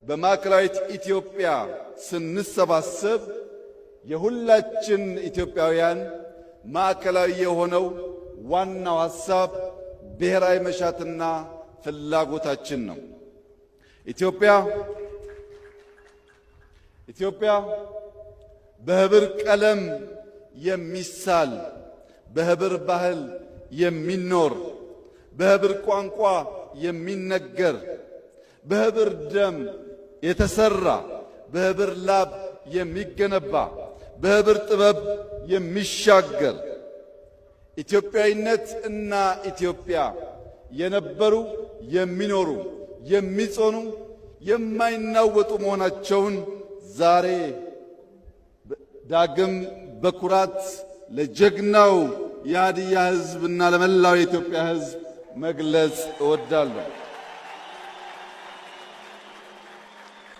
በማዕከላዊት ኢትዮጵያ ስንሰባሰብ የሁላችን ኢትዮጵያውያን ማዕከላዊ የሆነው ዋናው ሐሳብ ብሔራዊ መሻትና ፍላጎታችን ነው። ኢትዮጵያ በህብር ቀለም የሚሳል፣ በህብር ባህል የሚኖር፣ በህብር ቋንቋ የሚነገር፣ በህብር ደም የተሰራ፣ በህብር ላብ የሚገነባ፣ በህብር ጥበብ የሚሻገር ኢትዮጵያዊነት እና ኢትዮጵያ የነበሩ የሚኖሩ የሚጾኑ የማይናወጡ መሆናቸውን ዛሬ ዳግም በኩራት ለጀግናው የሃዲያ ሕዝብና ለመላው የኢትዮጵያ ሕዝብ መግለጽ እወዳለሁ።